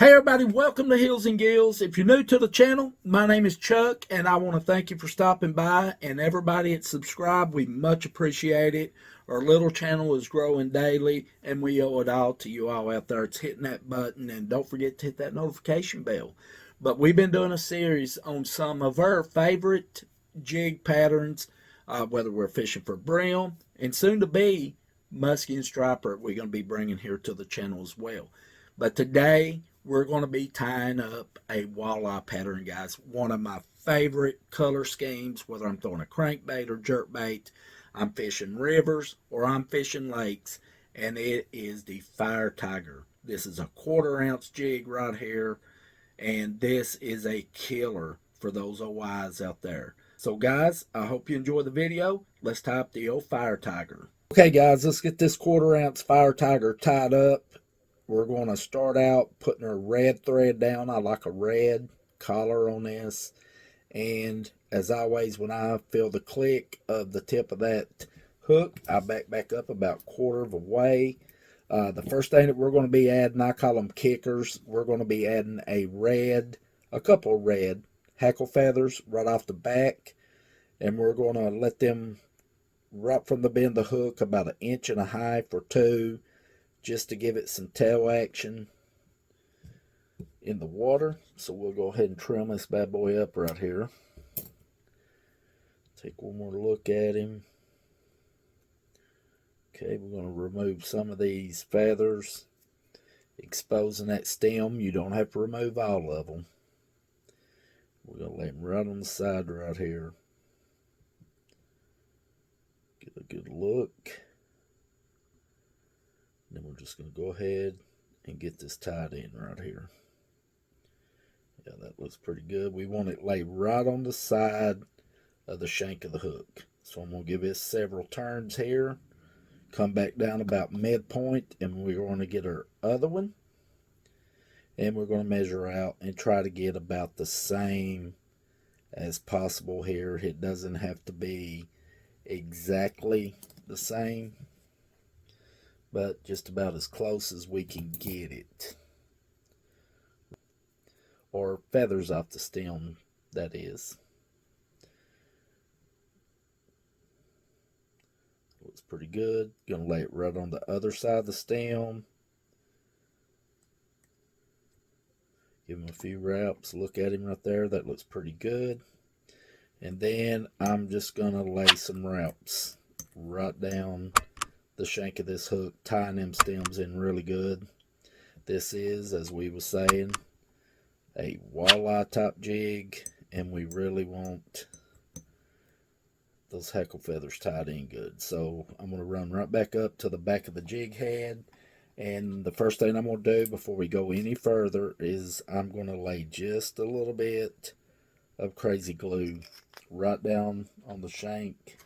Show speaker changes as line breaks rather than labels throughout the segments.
Hey everybody, welcome to Hills and Gills. If you're new to the channel, my name is Chuck and I want to thank you for stopping by, and everybody that's subscribed, we much appreciate it. Our little channel is growing daily and we owe it all to you all out there. It's hitting that button, and don't forget to hit that notification bell. But we've been doing a series on some of our favorite jig patterns, whether we're fishing for Bream and soon to be Muskie and Striper, we're going to be bringing here to the channel as well. But today we're going to be tying up a walleye pattern, guys. One of my favorite color schemes, whether I'm throwing a crankbait or jerkbait, I'm fishing rivers or I'm fishing lakes, and it is the Fire Tiger. This is a 1/4 ounce jig right here, and this is a killer for those OIs out there. So guys, I hope you enjoy the video. Let's tie up the old Fire Tiger. Okay guys, let's get this 1/4 ounce Fire Tiger tied up. We're going to start out putting a red thread down. I like a red collar on this. And as always, when I feel the click of the tip of that hook, I back up about 1/4 of a way. The first thing that we're going to be adding, I call them kickers. We're going to be adding a couple of red hackle feathers right off the back. And we're going to let them right from the bend of the hook about 1.5 inches or 2, just to give it some tail action in the water. So we'll go ahead and trim this bad boy up right here. Take one more look at him. Okay, we're going to remove some of these feathers, exposing that stem. You don't have to remove all of them. We're going to lay him right on the side right here. Get a good look. Then we're just going to go ahead and get this tied in right here. Yeah, that looks pretty good. We want it laid right on the side of the shank of the hook. So I'm going to give it several turns here. Come back down about midpoint, and we're going to get our other one. And we're going to measure out and try to get about the same as possible here. It doesn't have to be exactly the same, but just about as close as we can get it. Or feathers off the stem, that is. Looks pretty good. Gonna lay it right on the other side of the stem. Give him a few wraps. Look at him right there. That looks pretty good. And then I'm just gonna lay some wraps right down the shank of this hook, tying them stems in really good. This is, as we were saying, a walleye type jig, and we really want those hackle feathers tied in good. So I'm going to run right back up to the back of the jig head, and the first thing I'm going to do before we go any further is I'm going to lay just a little bit of crazy glue right down on the shank,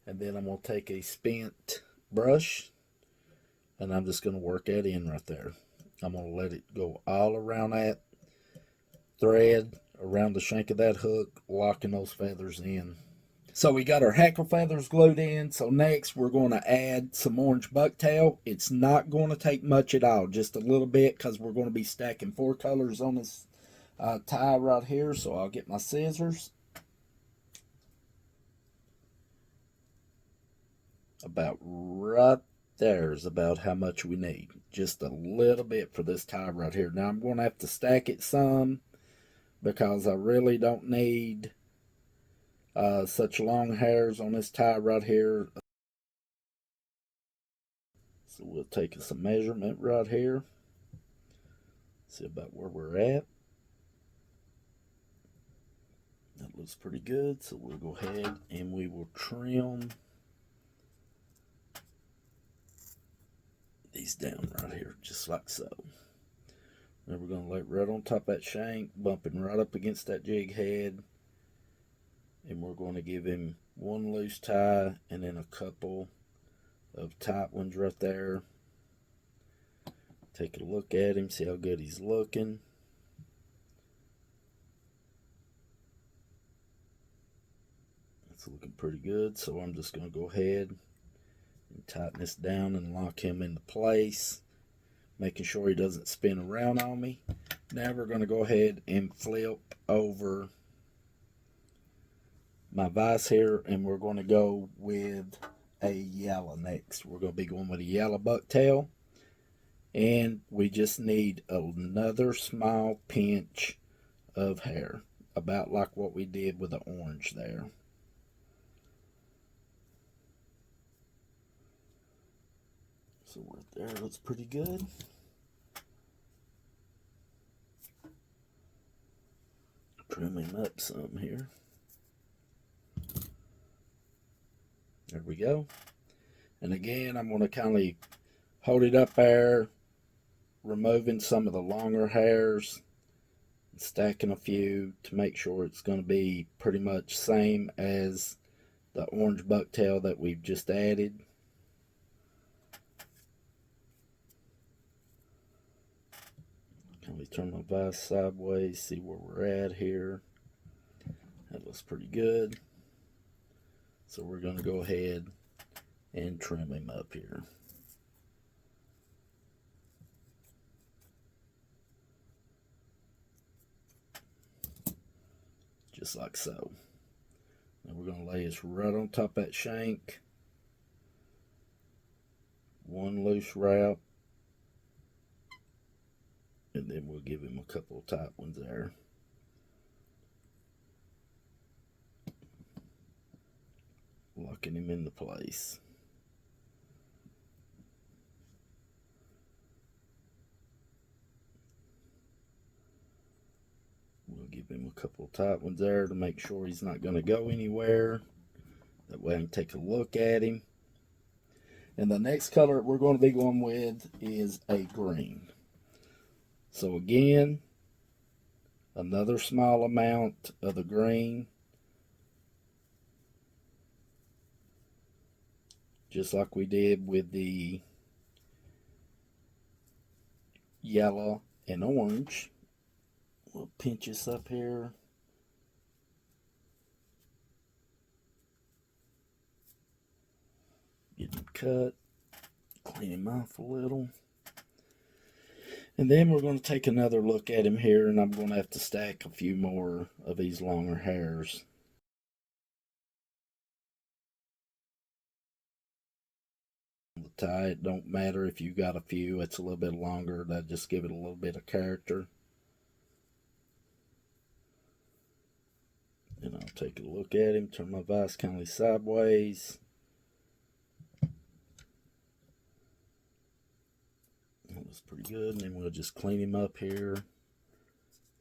and then I'm going to take a spent brush and I'm just going to work that in right there. I'm going to let it go all around that thread, around the shank of that hook, locking those feathers in. So we got our hackle feathers glued in. So next we're going to add some orange bucktail. It's not going to take much at all, just a little bit, because we're going to be stacking 4 colors on this tie right here. So I'll get my scissors. About right there is about how much we need. Just a little bit for this tie right here. Now I'm going to have to stack it some, because I really don't need such long hairs on this tie right here. So we'll take some measurement right here. See about where we're at. That looks pretty good. So we'll go ahead and we will trim these down right here, just like so. Then we're going to lay it right on top of that shank, bumping right up against that jig head. And we're going to give him one loose tie and then a couple of tight ones right there. Take a look at him, see how good he's looking. It's looking pretty good, so I'm just going to go ahead and tighten this down and lock him into place, making sure he doesn't spin around on me. Now we're going to go ahead and flip over my vise here, and we're going to go with a yellow next. We're going to be going with a yellow bucktail, and we just need another small pinch of hair, about like what we did with the orange there. So right there looks pretty good. Trim him up some here. There we go. And again, I'm going to kind of hold it up there, removing some of the longer hairs, stacking a few to make sure it's going to be pretty much same as the orange bucktail that we've just added. Kind of turn my vise sideways, see where we're at here. That looks pretty good. So we're going to go ahead and trim him up here. Just like so. Now we're going to lay this right on top of that shank. One loose wrap. And then we'll give him a couple of tight ones there. Locking him into place. We'll give him a couple of tight ones there to make sure he's not going to go anywhere. That way I can take a look at him. And the next color we're going to be going with is a green. So again, another small amount of the green. Just like we did with the yellow and orange. We'll pinch this up here. Get him cut. Clean him off a little. And then we're going to take another look at him here, and I'm going to have to stack a few more of these longer hairs. The tie, it don't matter if you got a few, it's a little bit longer, that just give it a little bit of character. And I'll take a look at him, turn my vise kind of sideways. That looks pretty good, and then we'll just clean him up here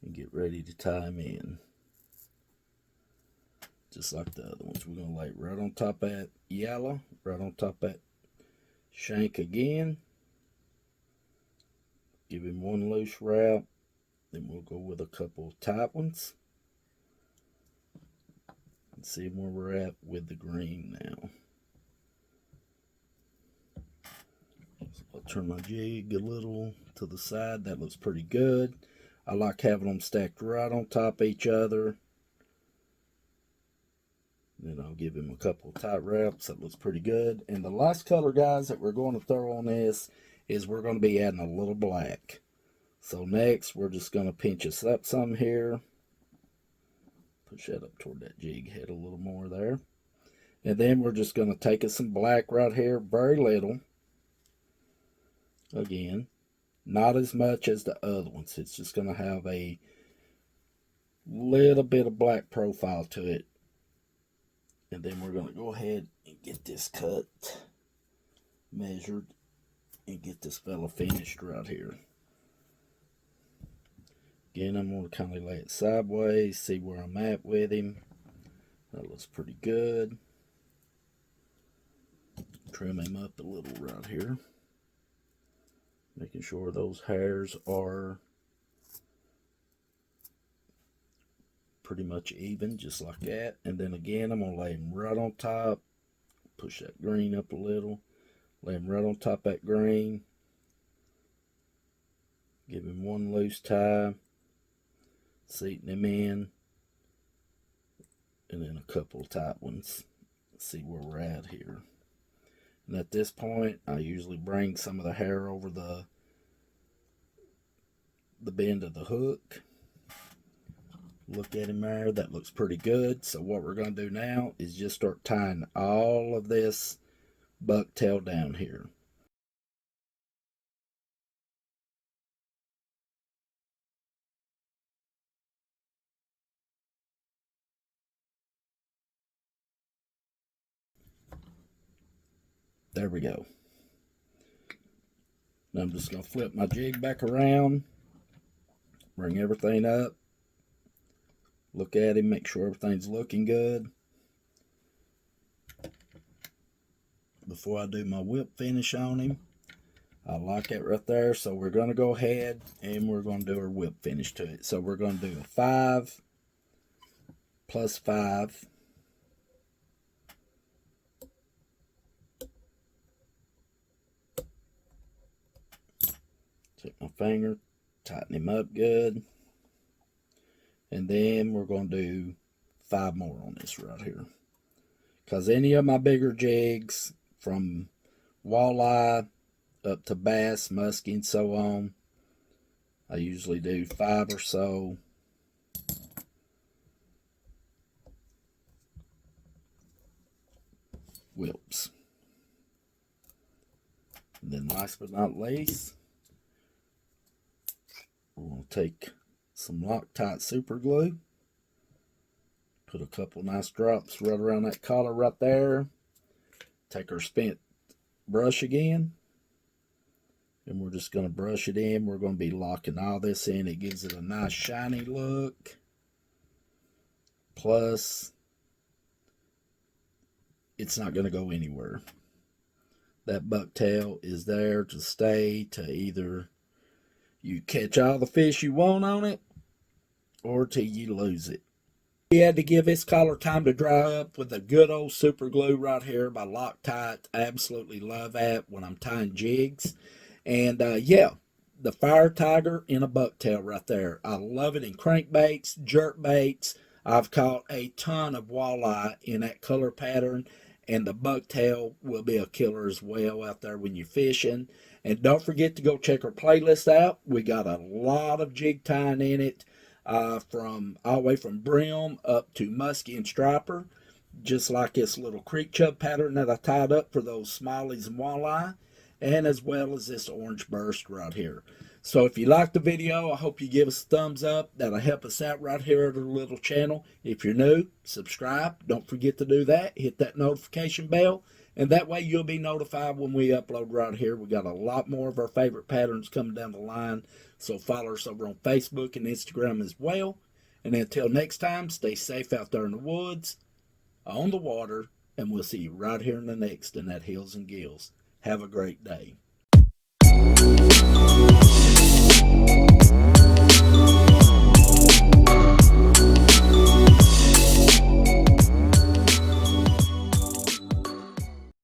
and get ready to tie him in. Just like the other ones. We're going to lay right on top of that yellow, right on top of that shank again. Give him one loose wrap, then we'll go with a couple of tight ones. And see where we're at with the green now. So I'll turn my jig a little to the side. That looks pretty good. I like having them stacked right on top of each other. Then I'll give him a couple of tight wraps. That looks pretty good. And the last color, guys, that we're going to throw on this is we're going to be adding a little black. So next, we're just going to pinch us up some here. Push that up toward that jig head a little more there. And then we're just going to take us some black right here, very little. Again, not as much as the other ones. It's just going to have a little bit of black profile to it. And then we're going to go ahead and get this cut, measured, and get this fella finished right here. Again, I'm going to kind of lay it sideways, see where I'm at with him. That looks pretty good. Trim him up a little right here. Making sure those hairs are pretty much even, just like that. And then again, I'm going to lay him right on top. Push that green up a little. Lay him right on top of that green. Give him one loose tie. Seating him in. And then a couple of tight ones. See where we're at here. And at this point, I usually bring some of the hair over the the bend of the hook. Look at him there, that looks pretty good. So what we're going to do now is just start tying all of this bucktail down here. There we go. Now I'm just going to flip my jig back around, bring everything up, look at him, make sure everything's looking good before I do my whip finish on him. I like it right there. So we're going to go ahead and we're going to do our whip finish to it. So we're going to do a 5 plus 5. Take my finger, tighten him up good. And then we're going to do 5 more on this right here. Because any of my bigger jigs, from walleye up to bass, muskie, and so on, I usually do 5 or so. Whips. And then last but not least, we're going to take some Loctite super glue, put a couple nice drops right around that collar right there, take our spent brush again, and we're just going to brush it in. We're going to be locking all this in. It gives it a nice shiny look, plus it's not going to go anywhere. That bucktail is there to stay, to either you catch all the fish you want on it, or till you lose it. We had to give this collar time to dry up with a good old super glue right here by Loctite. I absolutely love that when I'm tying jigs. And yeah, the Fire Tiger in a bucktail right there. I love it in crankbaits, jerkbaits. I've caught a ton of walleye in that color pattern. And the bucktail will be a killer as well out there when you're fishing. And don't forget to go check our playlist out. We got a lot of jig tying in it. From all the way from Bream up to Muskie and Striper, just like this little creek chub pattern that I tied up for those smileys and walleye, and as well as this orange burst right here. So if you liked the video, I hope you give us a thumbs up. That'll help us out right here at our little channel. If you're new, subscribe. Don't forget to do that. Hit that notification bell, and that way you'll be notified when we upload right here. We got a lot more of our favorite patterns coming down the line. So follow us over on Facebook and Instagram as well. And until next time, stay safe out there in the woods, on the water, and we'll see you right here in the next in that Hills and Gills. Have a great day.